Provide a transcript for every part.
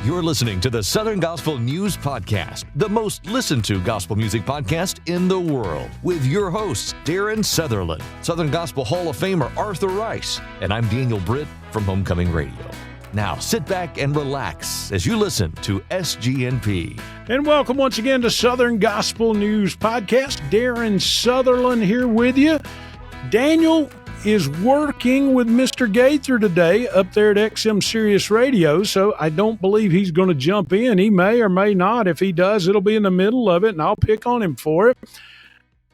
You're listening to the Southern Gospel News Podcast, the most listened to gospel music podcast in the world, with your hosts, Darien Southerland, Southern Gospel Hall of Famer Arthur Rice, and I'm Daniel Britt from Homecoming Radio. Now sit back and relax as you listen to SGNP. And welcome once again to Southern Gospel News Podcast. Darien Southerland here with you. Daniel is working with Mr. Gaither today up there at XM Sirius Radio, so I don't believe he's going to jump in. He may or may not. If he does, it'll be in the middle of it, and I'll pick on him for it.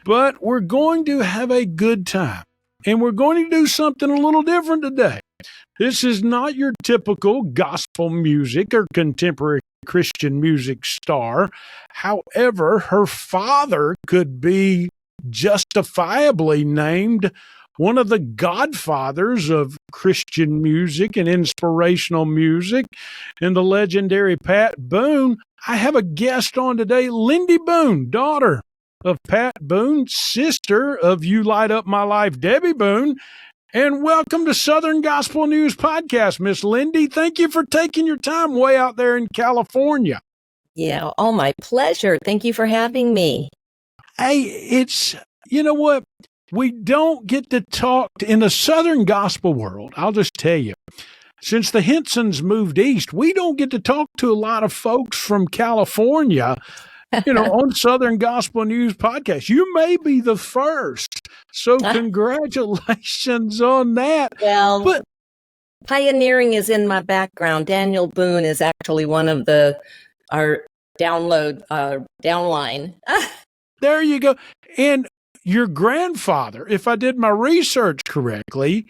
But we're going to have a good time, and we're going to do something a little different today. This is not your typical gospel music or contemporary Christian music star. However, her father could be justifiably named one of the godfathers of Christian music and inspirational music, and the legendary Pat Boone. I have a guest on today, Lindy Boone, daughter of Pat Boone, sister of You Light Up My Life, Debbie Boone. And welcome to Southern Gospel News Podcast, Miss Lindy. Thank you for taking your time way out there in California. Yeah, oh, my pleasure. Thank you for having me. Hey, you know what? We don't get to talk in the Southern gospel world. I'll just tell you, since the Hensons moved east, we don't get to talk to a lot of folks from California, on Southern Gospel News Podcast. You may be the first. So congratulations on that. Well, pioneering is in my background. Daniel Boone is actually one of our downline. There you go. And your grandfather, if I did my research correctly,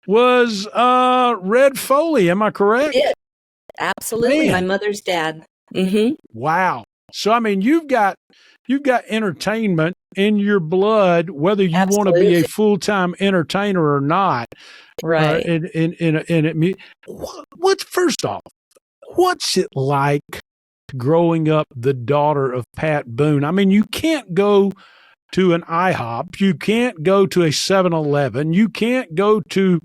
was Red Foley. Am I correct? Yeah, absolutely. Man. My mother's dad. Mm-hmm. Wow. So, I mean, you've got entertainment in your blood, whether you want to be a full-time entertainer or not. Right. First off, what's it like growing up the daughter of Pat Boone? I mean, you can't go to an IHOP, you can't go to a 7-Eleven, you can't go to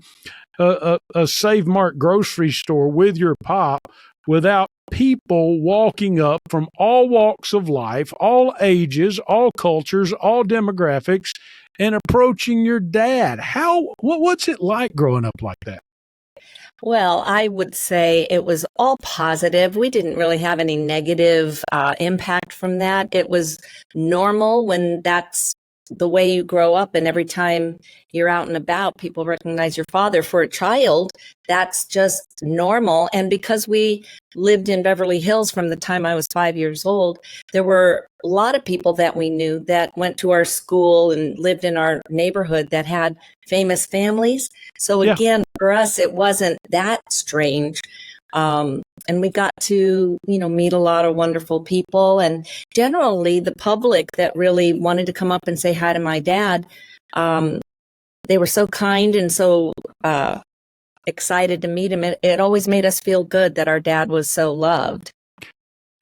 a Save Mart grocery store with your pop without people walking up from all walks of life, all ages, all cultures, all demographics, and approaching your dad. What's it like growing up like that? Well, I would say it was all positive. We didn't really have any negative impact from that. It was normal when that's the way you grow up, and every time you're out and about, people recognize your father. For a child, that's just normal. And because we lived in Beverly Hills from the time I was 5 years old, there were a lot of people that we knew that went to our school and lived in our neighborhood that had famous families. So again, for us, it wasn't that strange. And we got to, meet a lot of wonderful people, and generally the public that really wanted to come up and say hi to my dad. They were so kind and so excited to meet him. It always made us feel good that our dad was so loved.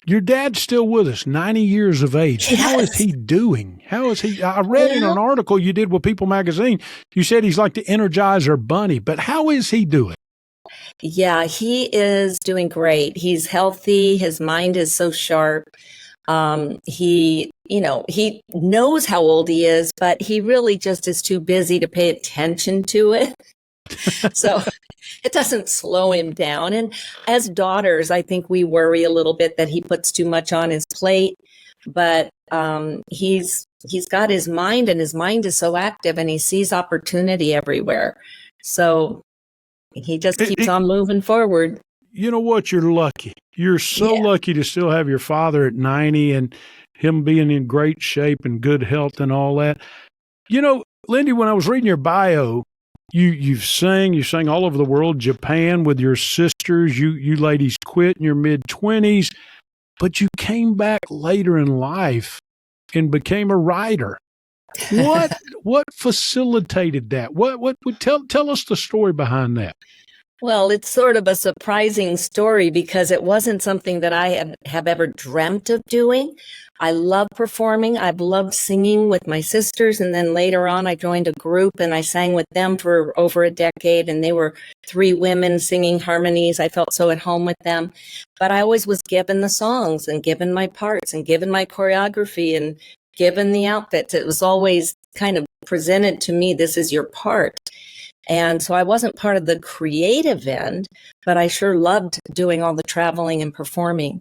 Your dad's still with us, 90 years of age. Yes. How is he doing? How is he? I read in an article you did with People Magazine, you said he's like the Energizer Bunny, but how is he doing? Yeah, he is doing great. He's healthy. His mind is so sharp. He knows how old he is, but he really just is too busy to pay attention to it. So it doesn't slow him down. And as daughters, I think we worry a little bit that he puts too much on his plate, but he's got his mind, and his mind is so active, and he sees opportunity everywhere. So he just keeps on moving forward. You know what? You're lucky. You're so lucky to still have your father at 90 and him being in great shape and good health and all that. Lindy, when I was reading your bio, you sang all over the world, Japan with your sisters. You ladies quit in your mid-20s, but you came back later in life and became a writer. What facilitated that? What tell us the story behind that? Well, it's sort of a surprising story because it wasn't something that I have ever dreamt of doing. I love performing. I've loved singing with my sisters. And then later on, I joined a group and I sang with them for over a decade. And they were three women singing harmonies. I felt so at home with them. But I always was given the songs and given my parts and given my choreography and given the outfits. It was always kind of presented to me, this is your part. And so I wasn't part of the creative end, but I sure loved doing all the traveling and performing.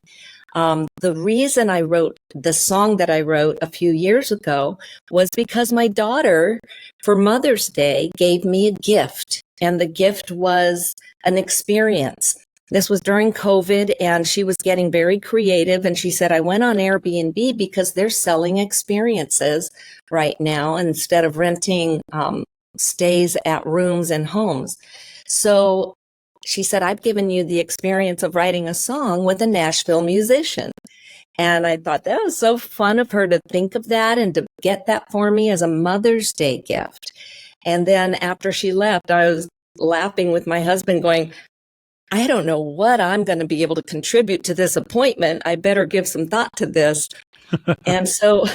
The reason I wrote the song that I wrote a few years ago was because my daughter, for Mother's Day, gave me a gift. And the gift was an experience. This was during COVID, and she was getting very creative. And she said, I went on Airbnb because they're selling experiences right now instead of renting stays at rooms and homes. So she said, I've given you the experience of writing a song with a Nashville musician. And I thought that was so fun of her to think of that and to get that for me as a Mother's Day gift. And then after she left, I was laughing with my husband going, I don't know what I'm going to be able to contribute to this appointment. I better give some thought to this. And so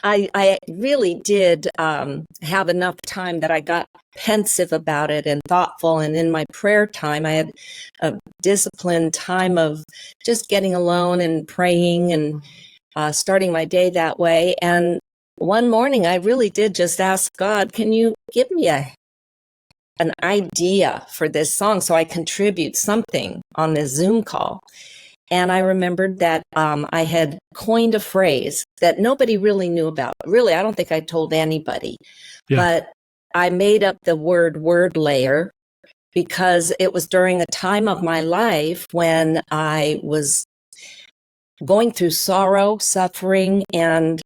I really did have enough time that I got pensive about it and thoughtful. And in my prayer time, I had a disciplined time of just getting alone and praying and starting my day that way. And one morning, I really did just ask God, can you give me an idea for this song so I contribute something on this Zoom call? And I remembered that I had coined a phrase that nobody really knew about. Really, I don't think I told anybody. Yeah. But I made up the word layer because it was during a time of my life when I was going through sorrow, suffering, and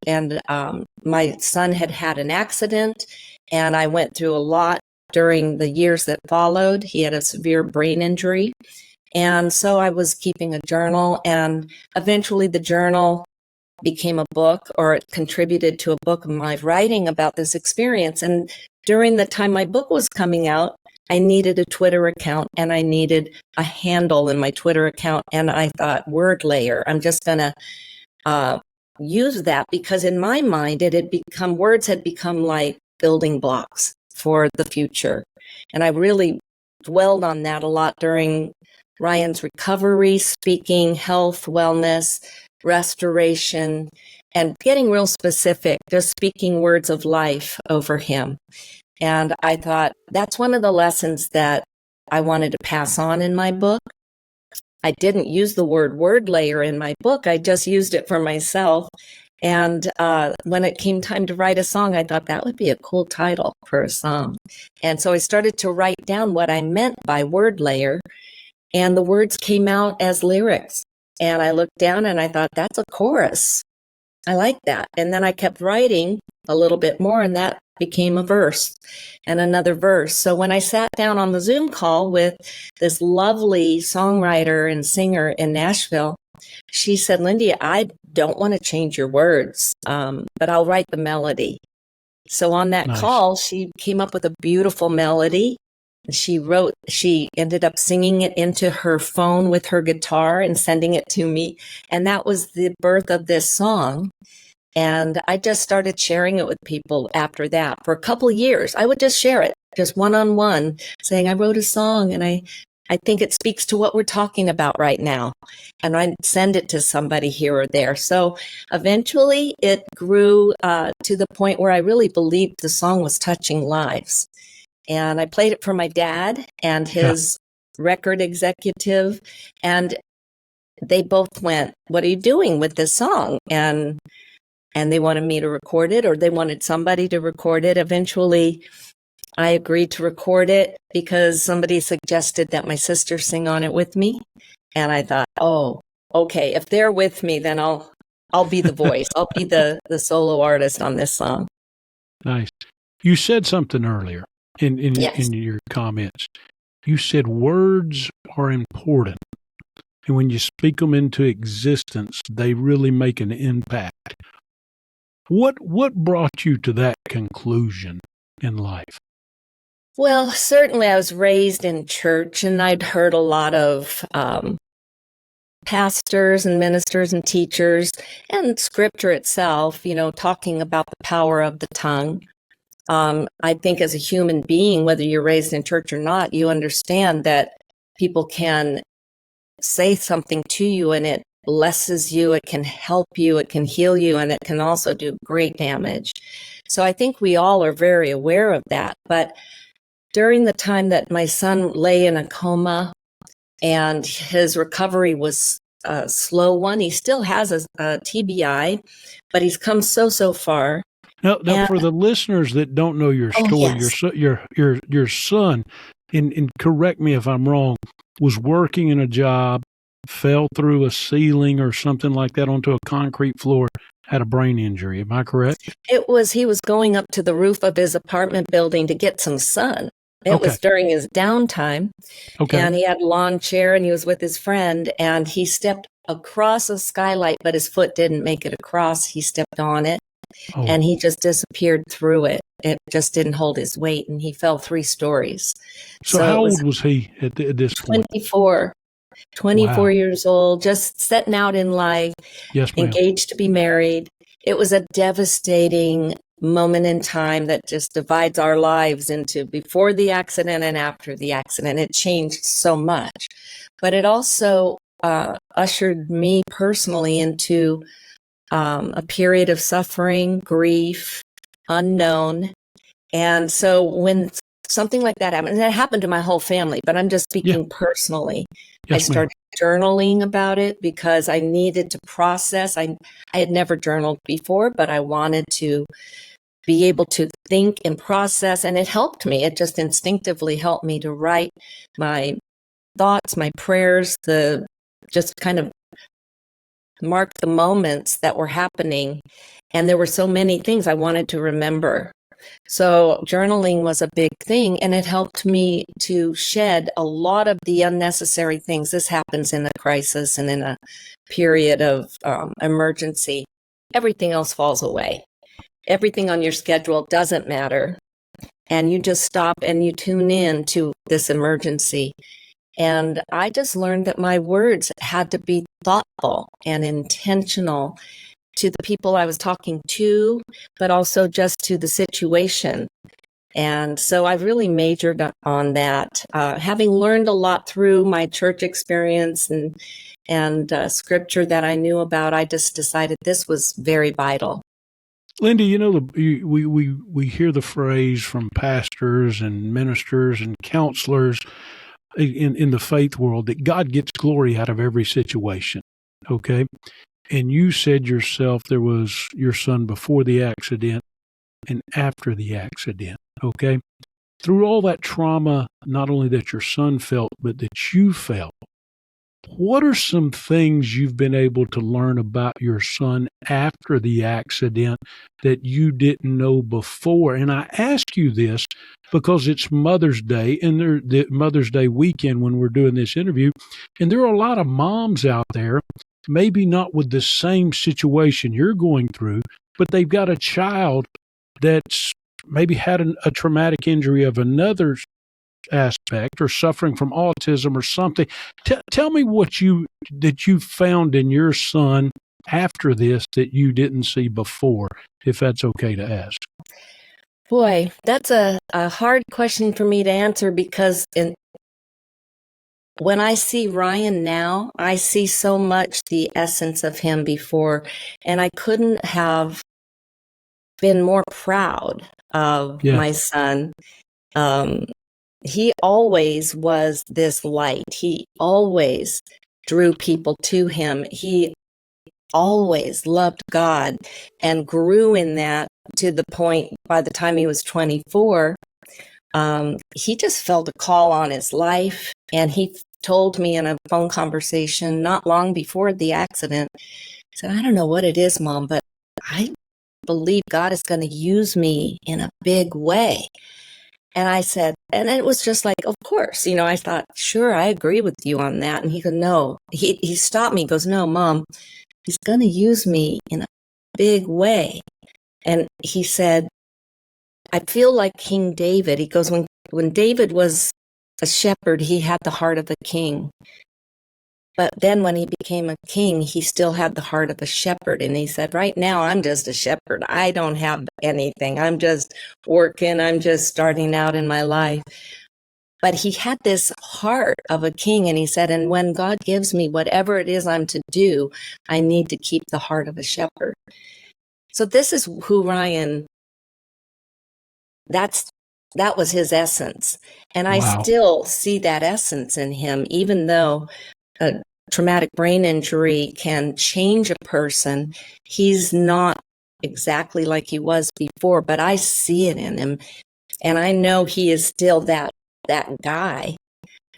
my son had had an accident, and I went through a lot during the years that followed. He had a severe brain injury. And so I was keeping a journal, and eventually the journal became a book, or it contributed to a book of my writing about this experience. And during the time my book was coming out, I needed a Twitter account and I needed a handle in my Twitter account. And I thought, Word Layer, I'm just going to use that because in my mind, words had become like building blocks for the future. And I really dwelled on that a lot during Ryan's recovery, speaking, health, wellness, restoration, and getting real specific, just speaking words of life over him. And I thought that's one of the lessons that I wanted to pass on in my book. I didn't use the word layer in my book. I just used it for myself. And when it came time to write a song, I thought that would be a cool title for a song. And so I started to write down what I meant by word layer. And the words came out as lyrics. And I looked down and I thought, that's a chorus. I like that. And then I kept writing a little bit more, and that became a verse and another verse. So when I sat down on the Zoom call with this lovely songwriter and singer in Nashville, she said, Lindy, I don't want to change your words, but I'll write the melody. So on that call, she came up with a beautiful melody. She ended up singing it into her phone with her guitar and sending it to me. And that was the birth of this song. And I just started sharing it with people after that. For a couple of years, I would just share it, just one-on-one, saying I wrote a song and I think it speaks to what we're talking about right now. And I'd send it to somebody here or there. So eventually it grew to the point where I really believed the song was touching lives. And I played it for my dad and his record executive. And they both went, what are you doing with this song? And they wanted me to record it, or they wanted somebody to record it. Eventually, I agreed to record it because somebody suggested that my sister sing on it with me. And I thought, oh, okay, if they're with me, then I'll be the voice. I'll be the solo artist on this song. Nice. You said something earlier in your comments. You said words are important. And when you speak them into existence, they really make an impact. What brought you to that conclusion in life? Well, certainly I was raised in church, and I'd heard a lot of pastors and ministers and teachers and scripture itself, talking about the power of the tongue. I think as a human being, whether you're raised in church or not, you understand that people can say something to you and it blesses you, it can help you, it can heal you, and it can also do great damage. So I think we all are very aware of that. But during the time that my son lay in a coma and his recovery was a slow one, he still has a TBI, but he's come so far. Now, for the listeners that don't know your story, yes. your son, and correct me if I'm wrong, was working in a job, fell through a ceiling or something like that onto a concrete floor, had a brain injury. Am I correct? He was going up to the roof of his apartment building to get some sun. It was during his downtime. Okay. And he had a lawn chair and he was with his friend and he stepped across a skylight, but his foot didn't make it across. He stepped on it and he just disappeared through it. It just didn't hold his weight and he fell 3 stories. So how old was he at this point? 24 years old, just setting out in life, engaged to be married. It was a devastating moment in time that just divides our lives into before the accident and after the accident. It changed so much, but it also ushered me personally into a period of suffering, grief, unknown. And so when something like that happened, and it happened to my whole family, but I'm just speaking personally, I started journaling about it because I needed to process. I had never journaled before, but I wanted to be able to think and process, and it helped me. It just instinctively helped me to write my thoughts, my prayers, just kind of mark the moments that were happening. And there were so many things I wanted to remember. So journaling was a big thing, and it helped me to shed a lot of the unnecessary things. This happens in a crisis and in a period of emergency. Everything else falls away. Everything on your schedule doesn't matter. And you just stop and you tune in to this emergency. And I just learned that my words had to be thoughtful and intentional to the people I was talking to, but also just to the situation. And so I really majored on that. Having learned a lot through my church experience and scripture that I knew about, I just decided this was very vital. Lindy, we hear the phrase from pastors and ministers and counselors in the faith world that God gets glory out of every situation. Okay. And you said yourself there was your son before the accident and after the accident, okay? Through all that trauma, not only that your son felt, but that you felt, what are some things you've been able to learn about your son after the accident that you didn't know before? And I ask you this because it's Mother's Day and the Mother's Day weekend when we're doing this interview, and there are a lot of moms out there, maybe not with the same situation you're going through, but they've got a child that's maybe had a traumatic injury of another aspect or suffering from autism or something. Tell me what you found in your son after this that you didn't see before, if that's okay to ask. Boy, that's a hard question for me to answer because when I see Ryan now, I see so much the essence of him before, and I couldn't have been more proud of my son. He always was this light. He always drew people to him. He always loved God and grew in that to the point by the time he was 24, he just felt a call on his life. And he told me in a phone conversation not long before the accident, he said, I don't know what it is, Mom, but I believe God is going to use me in a big way. And I said, and it was just like, of course, I thought, sure, I agree with you on that. And he goes, no, he stopped me. He goes, no, Mom, he's going to use me in a big way. And he said, I feel like King David. He goes, when David was a shepherd, he had the heart of a king. But then when he became a king, he still had the heart of a shepherd. And he said, right now, I'm just a shepherd. I don't have anything. I'm just working. I'm just starting out in my life. But he had this heart of a king. And he said, and when God gives me whatever it is I'm to do, I need to keep the heart of a shepherd. So this is who Ryan, that was his essence. And I Wow. still see that essence in him, even though a traumatic brain injury can change a person. He's not exactly like he was before, but I see it in him. And I know he is still that guy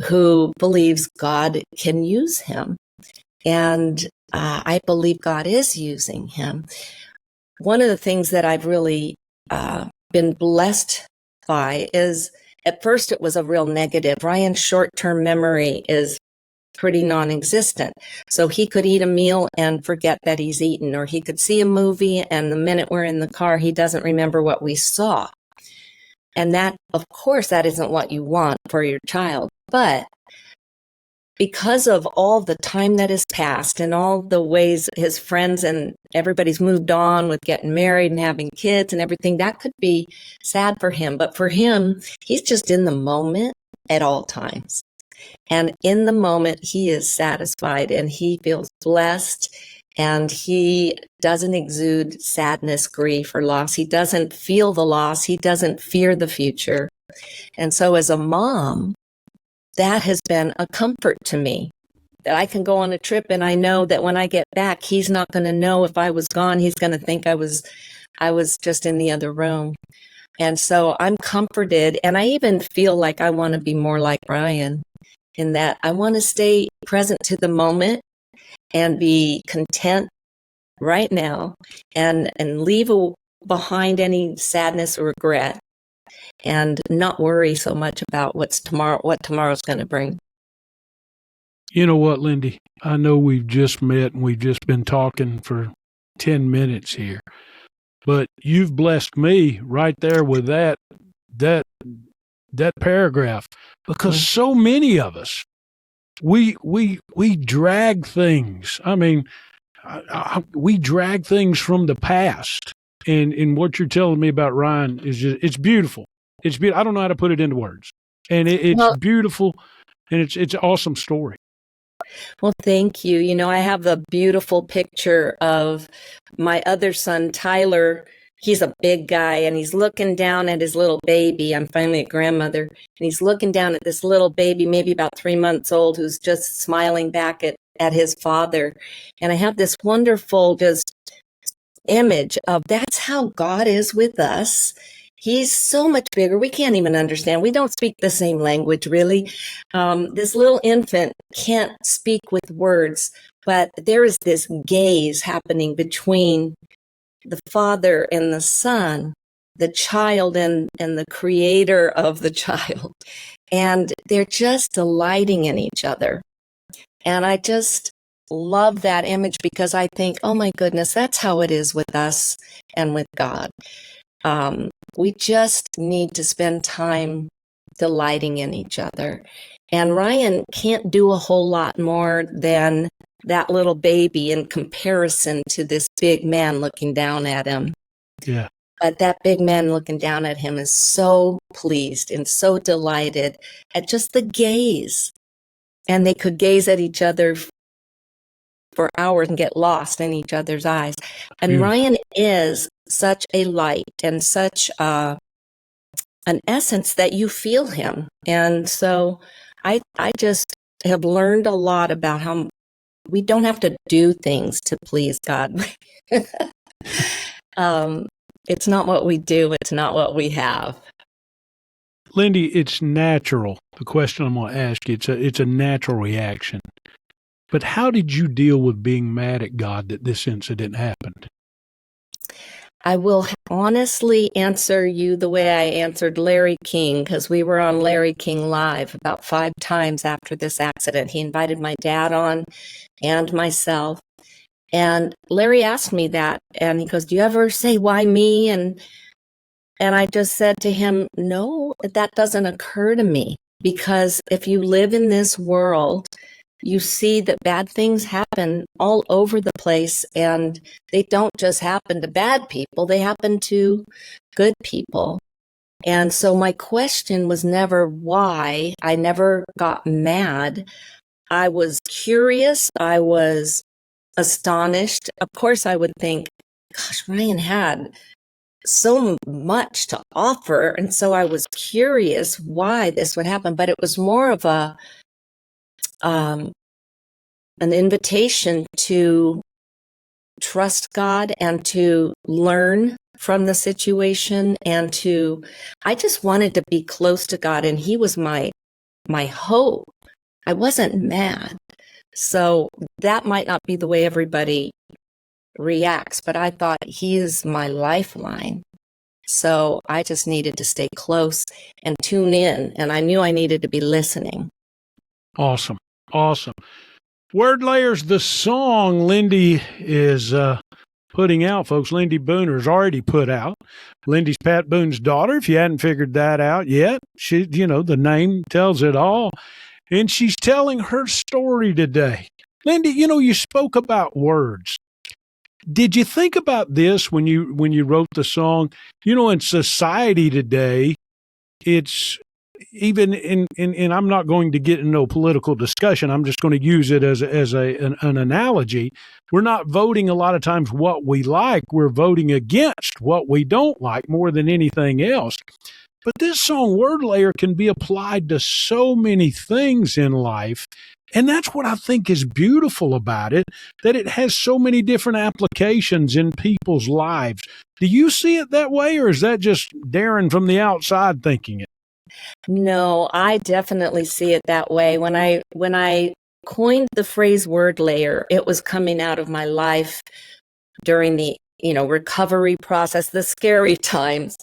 who believes God can use him. And I believe God is using him. One of the things that I've really been blessed by is, at first it was a real negative. Ryan's short-term memory is pretty non-existent. So he could eat a meal and forget that he's eaten, or he could see a movie and the minute we're in the car, he doesn't remember what we saw. And that, of course, that isn't what you want for your child. But because of all the time that has passed and all the ways his friends and everybody's moved on with getting married and having kids and everything, that could be sad for him. But for him, he's just in the moment at all times. And in the moment, he is satisfied and he feels blessed, and he doesn't exude sadness, grief, or loss. He doesn't feel the loss. He doesn't fear the future. And so as a mom, that has been a comfort to me, that I can go on a trip and I know that when I get back, he's not going to know if I was gone. He's going to think I was just in the other room. And so I'm comforted. And I even feel like I want to be more like Ryan, in that I want to stay present to the moment and be content right now and leave behind any sadness or regret, and not worry so much about what tomorrow's going to bring. You know what, Lindy? I know we've just met and we've just been talking for 10 minutes here, but you've blessed me right there with that paragraph, because so many of us, we drag things. I mean, we drag things from the past, and what you're telling me about Ryan is just, it's beautiful. It's beautiful. I don't know how to put it into words, and it's beautiful, and it's an awesome story. Well, thank you. You know, I have a beautiful picture of my other son, Tyler. He's a big guy, and he's looking down at his little baby. I'm finally a grandmother, and he's looking down at this little baby, maybe about 3 months old, who's just smiling back at his father. And I have this wonderful just image of, that's how God is with us. He's so much bigger. We can't even understand. We don't speak the same language, really. This little infant can't speak with words, but there is this gaze happening between the father and the son, the child and the creator of the child. And they're just delighting in each other. And I just love that image, because I think, oh my goodness, that's how it is with us and with God. We just need to spend time delighting in each other. And Ryan can't do a whole lot more than that little baby in comparison to this big man looking down at him. Yeah. But that big man looking down at him is so pleased and so delighted at just the gaze. And they could gaze at each other for hours and get lost in each other's eyes. And Beautiful. Ryan is such a light and such an essence that you feel him. And so I just have learned a lot about how we don't have to do things to please God. It's not what we do. It's not what we have. Lindy, it's natural. The question I'm going to ask you, it's a natural reaction. But how did you deal with being mad at God that this incident happened? I will honestly answer you the way I answered Larry King, because we were on Larry King Live about 5 times after this accident. He invited my dad on and myself. And Larry asked me that, and he goes, do you ever say, why me? And I just said to him, no, that doesn't occur to me, because if you live in this world, you see that bad things happen all over the place, and they don't just happen to bad people, they happen to good people. And so my question was never why. I never got mad. I was curious. I was astonished. Of course, I would think, gosh, Ryan had so much to offer. And so I was curious why this would happen, but it was more of an invitation to trust God and to learn from the situation, and I just wanted to be close to God, and He was my hope. I wasn't mad. So that might not be the way everybody reacts, but I thought He is my lifeline. So I just needed to stay close and tune in, and I knew I needed to be listening. Awesome. Word Layers, the song Lindy is putting out, folks. Lindy Boone has already put out. Lindy's Pat Boone's daughter, if you hadn't figured that out yet. She, the name tells it all. And she's telling her story today. Lindy, you spoke about words. Did you think about this when you wrote the song? In society today, it's even in I'm not going to get into no political discussion. I'm just going to use it as an analogy. We're not voting a lot of times what we like. We're voting against what we don't like more than anything else. But this song, Word Layer, can be applied to so many things in life. And that's what I think is beautiful about it, that it has so many different applications in people's lives. Do you see it that way, or is that just Darren from the outside thinking it? No, I definitely see it that way. When I coined the phrase word layer, it was coming out of my life during the, recovery process, the scary times,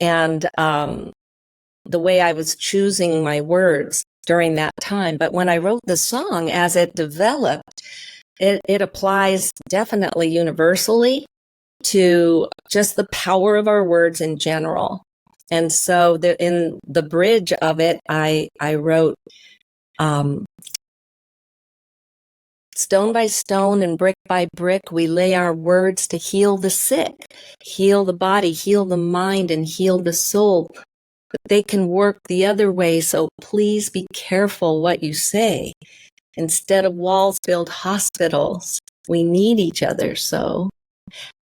and the way I was choosing my words during that time. But when I wrote the song, as it developed, it applies definitely universally to just the power of our words in general. And so in the bridge of it, I wrote, stone by stone and brick by brick, we lay our words to heal the sick, heal the body, heal the mind, and heal the soul. But they can work the other way, so please be careful what you say. Instead of walls, build hospitals. We need each other. So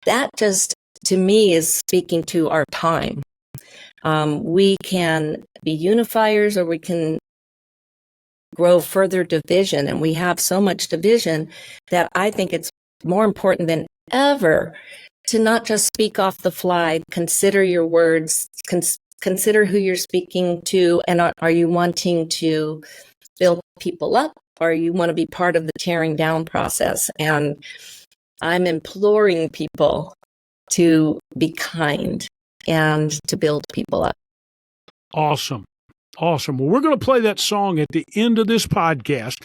that just, to me, is speaking to our time. We can be unifiers, or we can grow further division. And we have so much division that I think it's more important than ever to not just speak off the fly. Consider your words, consider who you're speaking to, and are you wanting to build people up, or you want to be part of the tearing down process? And I'm imploring people to be kind and to build people up. Awesome. Well, we're going to play that song at the end of this podcast.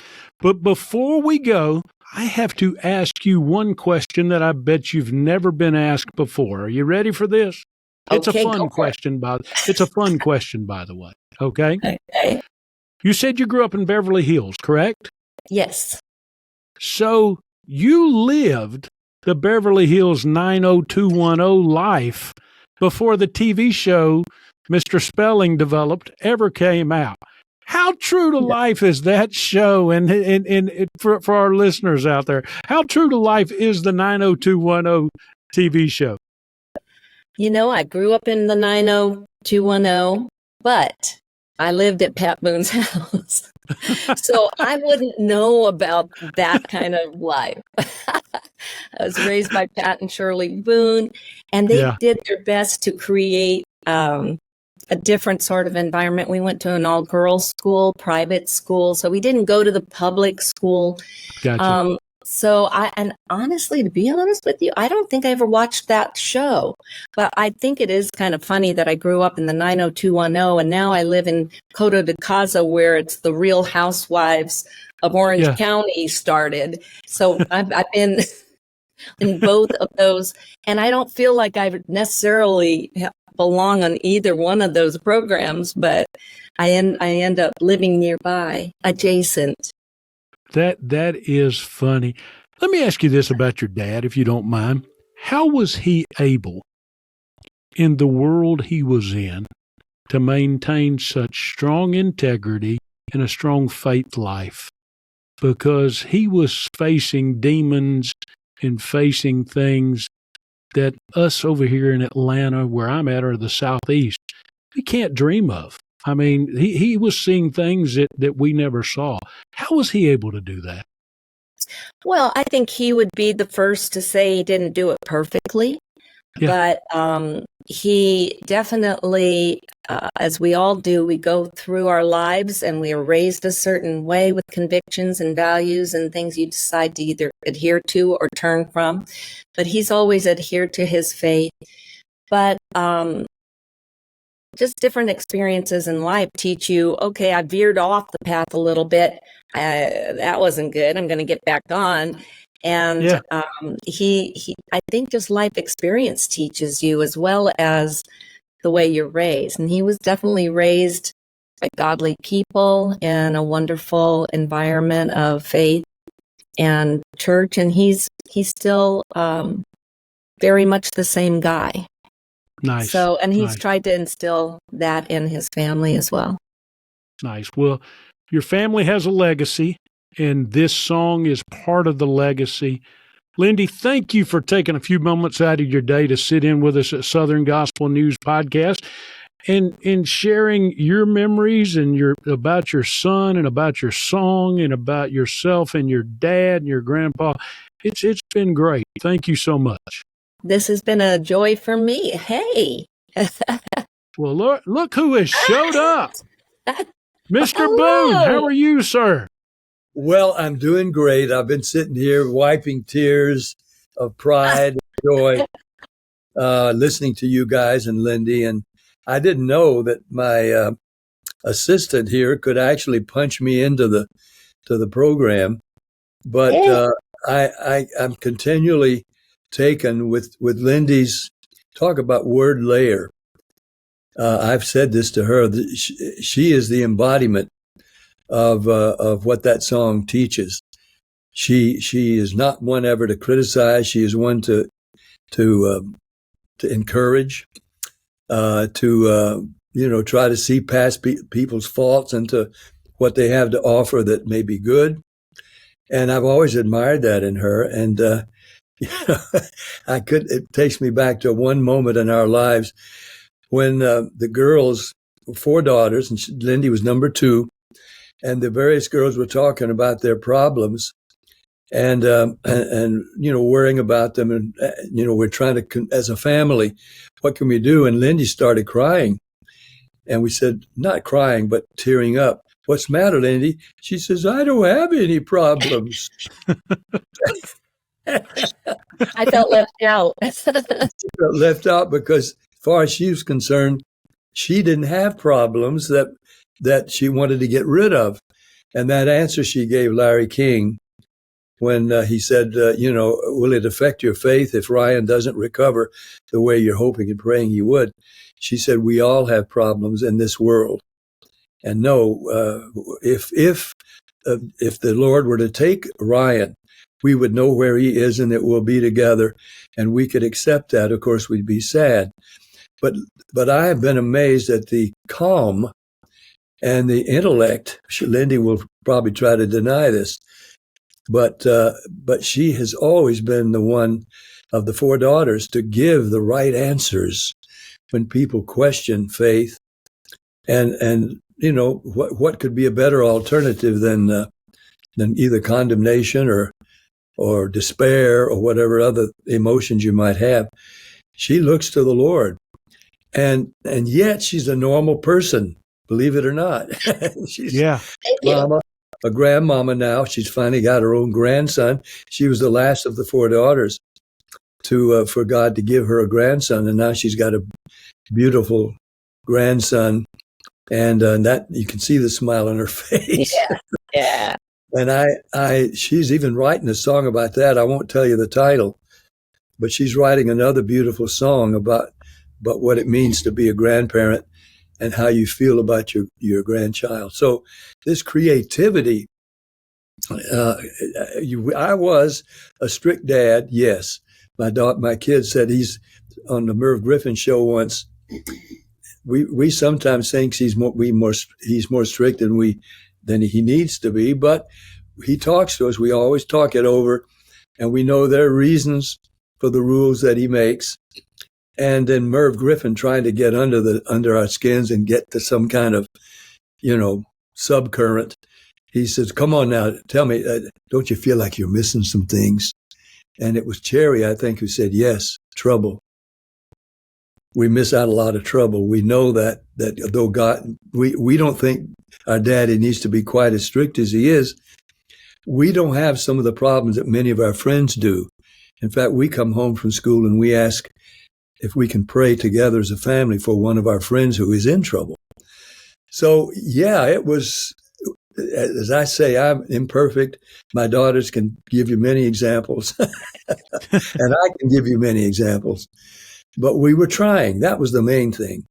But before we go, I have to ask you one question that I bet you've never been asked before. Are you ready for this? It's a fun question, by the way. Okay? Okay. You said you grew up in Beverly Hills, correct? Yes. So you lived the Beverly Hills 90210 life before the TV show Mr. Spelling developed ever came out. How true to life is that show? And for our listeners out there, how true to life is the 90210 TV show? I grew up in the 90210, but I lived at Pat Boone's house. So I wouldn't know about that kind of life. I was raised by Pat and Shirley Boone, and they did their best to create a different sort of environment. We went to an all-girls school, private school, so we didn't go to the public school. Gotcha. And honestly, to be honest with you, I don't think I ever watched that show. But I think it is kind of funny that I grew up in the 90210, and now I live in Coto de Caza, where it's the Real Housewives of Orange County started. So I've been in both of those, and I don't feel like I necessarily belong on either one of those programs, but I end up living nearby, adjacent. That is funny. Let me ask you this about your dad, if you don't mind. How was he able, in the world he was in, to maintain such strong integrity and a strong faith life? Because he was facing demons and facing things that us over here in Atlanta, where I'm at, or the Southeast, we can't dream of. I mean, he was seeing things that we never saw. How was he able to do that? Well, I think he would be the first to say he didn't do it perfectly, Yeah. but he definitely, as we all do, we go through our lives and we are raised a certain way with convictions and values and things you decide to either adhere to or turn from. But he's always adhered to his faith. But just different experiences in life teach you, okay, I veered off the path a little bit. That wasn't good. I'm going to get back on. And Yeah. I think just life experience teaches you as well as the way you're raised. And he was definitely raised by godly people in a wonderful environment of faith and church. And he's still very much the same guy. Nice. So, and he's Nice. tried to instill that in his family as well. Nice. Well, your family has a legacy, and this song is part of the legacy. Lindy, thank you for taking a few moments out of your day to sit in with us at Southern Gospel News Podcast and sharing your memories and about your son and about your song and about yourself and your dad and your grandpa. It's been great. Thank you so much. This has been a joy for me. Hey. Well, look who has showed up. Mr. Hello. Boone, how are you, sir? Well, I'm doing great. I've been sitting here wiping tears of pride and joy, listening to you guys and Lindy. And I didn't know that my assistant here could actually punch me into the program. But I'm continually taken with Lindy's talk about word layer. I've said this to her. She is the embodiment of what that song teaches. She is not one ever to criticize. She is one to encourage, try to see past people's faults and to what they have to offer that may be good. And I've always admired that in her. And it takes me back to one moment in our lives when the girls, 4 daughters, and Lindy was number 2, and the various girls were talking about their problems and worrying about them. And, we're trying to, as a family, what can we do? And Lindy started crying. And we said, not crying, but tearing up. What's the matter, Lindy? She says, I don't have any problems. I felt left out. She felt left out because, as far as she was concerned, she didn't have problems that she wanted to get rid of. And that answer she gave Larry King when he said, will it affect your faith if Ryan doesn't recover the way you're hoping and praying he would? She said, we all have problems in this world. And no, if the Lord were to take Ryan, we would know where he is and that we'll be together, and we could accept that. Of course, we'd be sad. But I have been amazed at the calm and the intellect. Lindy will probably try to deny this, but she has always been the one of the 4 daughters to give the right answers when people question faith. And what could be a better alternative than either condemnation or despair or whatever other emotions you might have. She looks to the Lord. And yet she's a normal person, believe it or not. She's a grandmama now. She's finally got her own grandson. She was the last of the 4 daughters for God to give her a grandson, and now she's got a beautiful grandson, and that you can see the smile on her face. Yeah. And she's even writing a song about that. I won't tell you the title, but she's writing another beautiful song about what it means to be a grandparent and how you feel about your grandchild. So this creativity I was a strict dad. Yes, my kid said he's on the Merv Griffin show once. We sometimes think he's more strict than he needs to be, but he talks to us. We always talk it over, and we know there are reasons for the rules that he makes. And then Merv Griffin trying to get under our skins and get to some kind of, subcurrent. He says, "Come on now, tell me, don't you feel like you're missing some things?" And it was Cherry, I think, who said, "Yes, trouble. We miss out a lot of trouble. We know that though God, we don't think our daddy needs to be quite as strict as he is. We don't have some of the problems that many of our friends do. In fact, we come home from school and we ask if we can pray together as a family for one of our friends who is in trouble." So, yeah, it was, as I say, I'm imperfect. My daughters can give you many examples, and I can give you many examples. But we were trying. That was the main thing.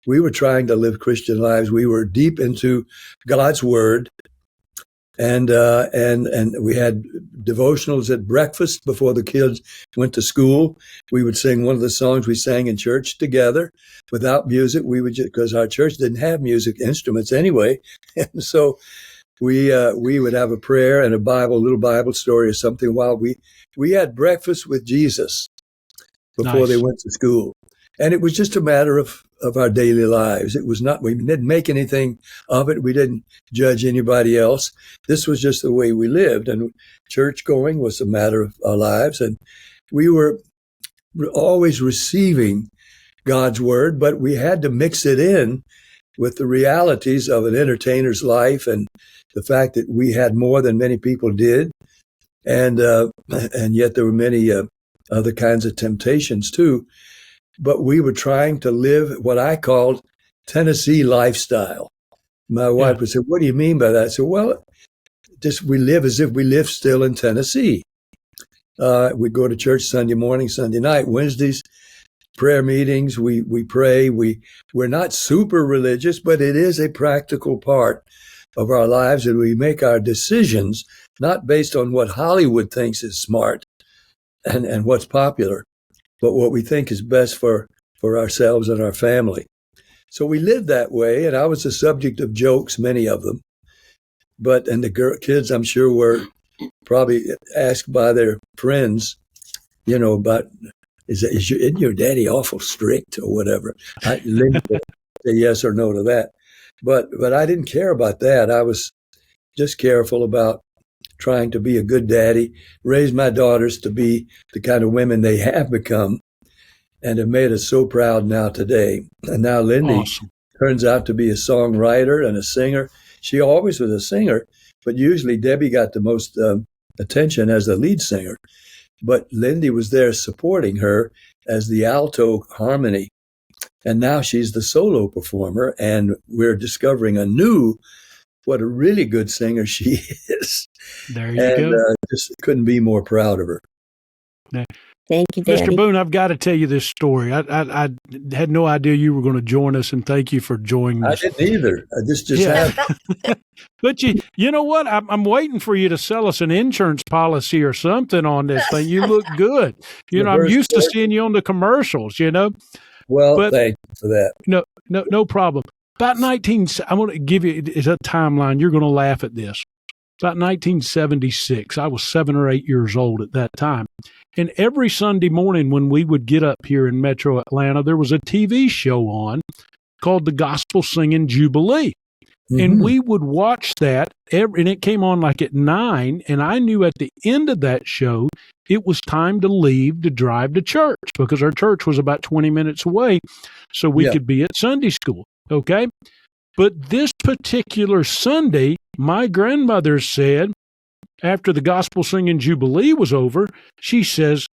We were trying to live Christian lives. We were deep into God's Word, and we had devotionals at breakfast before the kids went to school. We would sing one of the songs we sang in church together without music. We would, because our church didn't have music instruments anyway, and so we would have a prayer and a little Bible story or something while we had breakfast with Jesus before Nice. they went to school. And it was just a matter of our daily lives. It was not, we didn't make anything of it. We didn't judge anybody else. This was just the way we lived. And church going was a matter of our lives. And we were always receiving God's Word, but we had to mix it in with the realities of an entertainer's life and the fact that we had more than many people did. And yet there were many other kinds of temptations too. But we were trying to live what I called Tennessee lifestyle. My wife would say, "What do you mean by that?" I said, "Well, just we live as if we live still in Tennessee. We go to church Sunday morning, Sunday night, Wednesdays, prayer meetings. We pray. We're not super religious, but it is a practical part of our lives, and we make our decisions not based on what Hollywood thinks is smart and what's popular, but what we think is best for ourselves and our family." So we lived that way, and I was the subject of jokes, many of them. And the kids, I'm sure, were probably asked by their friends, about, isn't your daddy awful strict or whatever? Lindy would say yes or no to that. But I didn't care about that. I was just careful about trying to be a good daddy, raise my daughters to be the kind of women they have become and have made us so proud now today. And now Lindy turns out to be a songwriter and a singer. She always was a singer, but usually Debbie got the most attention as the lead singer. But Lindy was there supporting her as the alto harmony. And now she's the solo performer, and we're discovering what a really good singer she is. There you go. Just couldn't be more proud of her. Thank you, Daddy. Mr. Boone, I've got to tell you this story. I had no idea you were going to join us, and thank you for joining us. I didn't either. This just happened. But you know what? I'm waiting for you to sell us an insurance policy or something on this thing. You look good. I'm used to seeing you on the commercials, Well, thank you for that. No problem. About I'm going to give you a timeline. You're going to laugh at this. About 1976, I was 7 or 8 years old at that time. And every Sunday morning when we would get up here in Metro Atlanta, there was a TV show on called the Gospel Singing Jubilee. Mm-hmm. And we would watch that, and it came on like at 9, and I knew at the end of that show, it was time to leave to drive to church because our church was about 20 minutes away, so we could be at Sunday school, okay? But this particular Sunday, my grandmother said, after the Gospel Singing Jubilee was over, she says,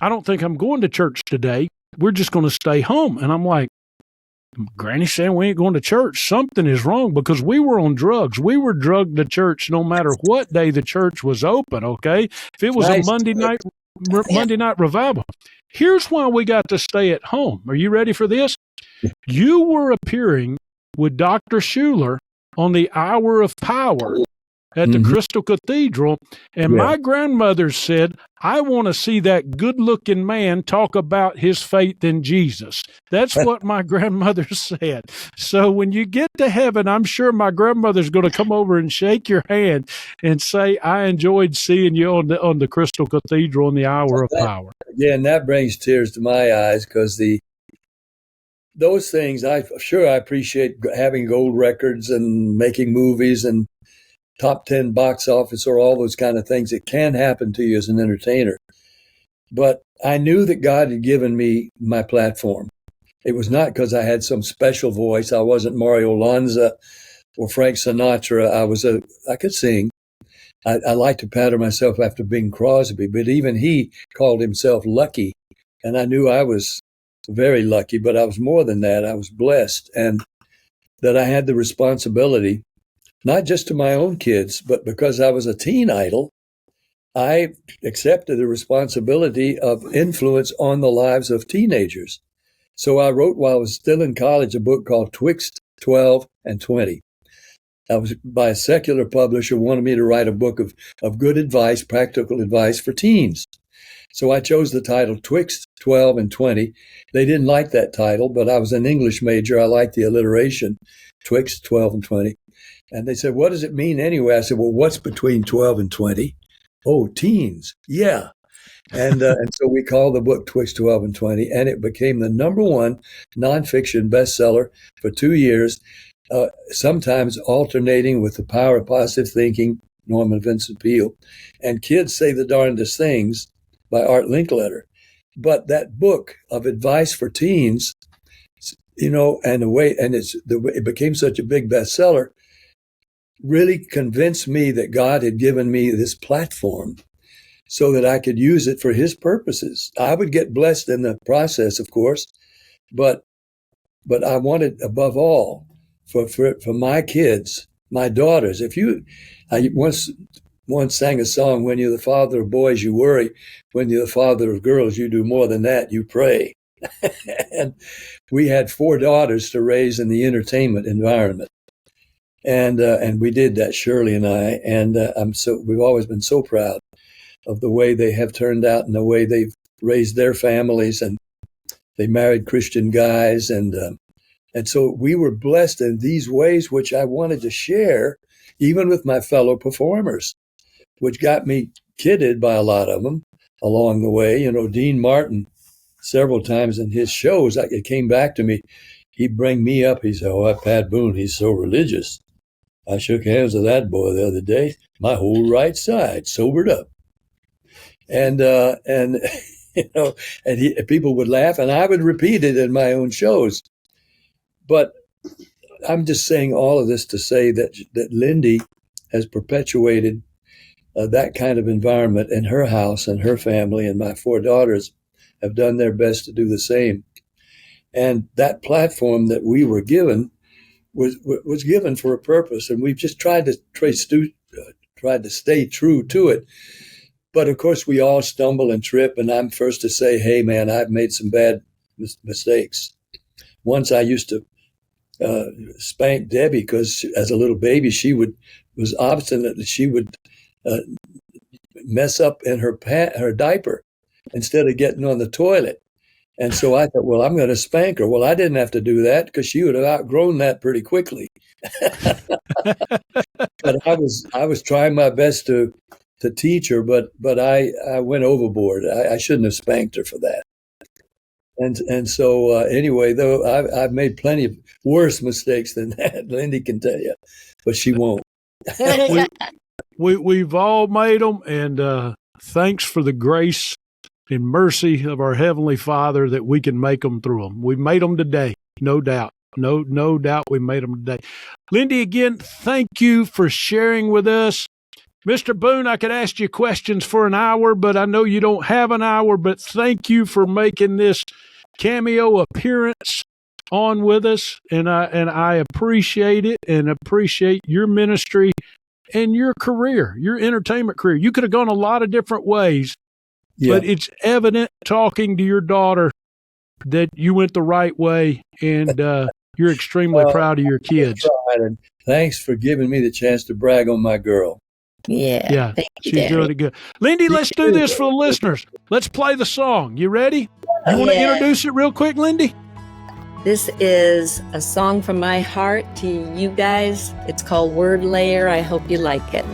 "I don't think I'm going to church today. We're just going to stay home." And I'm like, "Granny's saying we ain't going to church. Something is wrong," because we were on drugs. We were drugged to church no matter what day the church was open, okay? If it was a Monday night revival. Here's why we got to stay at home. Are you ready for this? You were appearing with Dr. Schuler on the Hour of Power at the Crystal Cathedral. And Yeah. my grandmother said, I want to see that good-looking man talk about his faith in Jesus. That's what my grandmother said. So when you get to heaven, I'm sure my grandmother's going to come over and shake your hand and say, I enjoyed seeing you on the Crystal Cathedral in the hour of power. Again, that brings tears to my eyes because those things, I appreciate having gold records and making movies and top 10 box office or all those kind of things. It can happen to you as an entertainer. But I knew that God had given me my platform. It was not because I had some special voice. I wasn't Mario Lanza or Frank Sinatra. I could sing. I like to pattern myself after Bing Crosby, but even he called himself lucky. And I knew I was very lucky, but I was more than that. I was blessed, and that I had the responsibility, not just to my own kids, but because I was a teen idol, I accepted the responsibility of influence on the lives of teenagers. So I wrote, while I was still in college, a book called Twixt 12 and 20. I was by a secular publisher, wanted me to write a book of good advice, practical advice for teens. So I chose the title Twixt 12 and 20. They didn't like that title, but I was an English major. I liked the alliteration, Twixt 12 and 20. And they said, what does it mean anyway? I said, well, what's between 12 and 20? Oh, teens. Yeah. And so we called the book Twixt 12 and 20, and it became the #1 nonfiction bestseller for 2 years, sometimes alternating with The Power of Positive Thinking, Norman Vincent Peale, and Kids Say the Darndest Things by Art Linkletter. But that book of advice for teens, and it became such a big bestseller, really convinced me that God had given me this platform so that I could use it for his purposes. I would get blessed in the process, of course, but I wanted, above all, for my kids, my daughters. I once sang a song, when you're the father of boys, you worry. When you're the father of girls, you do more than that, you pray. And we had 4 daughters to raise in the entertainment environment. And we did that, Shirley and I. And we've always been so proud of the way they have turned out and the way they've raised their families, and they married Christian guys. And so we were blessed in these ways, which I wanted to share, even with my fellow performers, which got me kidded by a lot of them along the way. Dean Martin, several times in his shows, it came back to me. He'd bring me up. He said, oh, Pat Boone, he's so religious. I shook hands with that boy the other day. My whole right side sobered up. And people would laugh, and I would repeat it in my own shows. But I'm just saying all of this to say that Lindy has perpetuated that kind of environment in her house and her family, and my 4 daughters have done their best to do the same. And that platform that we were given was given for a purpose, and we've just tried to stay true to it. But of course, we all stumble and trip, and I'm first to say, hey, man, I've made some bad mistakes. Once I used to spank Debbie because as a little baby, she was obstinate that she would mess up in her diaper instead of getting on the toilet. And so I thought, well, I'm going to spank her. Well, I didn't have to do that because she would have outgrown that pretty quickly. But I was trying my best to teach her, but I went overboard. I shouldn't have spanked her for that. And so anyway, though I've made plenty of worse mistakes than that, Lindy can tell you, but she won't. We've all made them, and thanks for the grace and mercy of our Heavenly Father that we can make them through them. We made them today, no doubt. No doubt we made them today. Lindy, again, thank you for sharing with us. Mr. Boone, I could ask you questions for an hour, but I know you don't have an hour, but thank you for making this cameo appearance on with us, and I appreciate it and appreciate your ministry and your career, your entertainment career. You could have gone a lot of different ways, but it's evident talking to your daughter that you went the right way, and you're extremely proud of your kids. And thanks for giving me the chance to brag on my girl. Yeah, Thank you, she's Darren. doing it good. Lindy, let's do this for the listeners. Let's play the song. You ready? You want to introduce it real quick, Lindy? This is a song from my heart to you guys. It's called Word Layer. I hope you like it.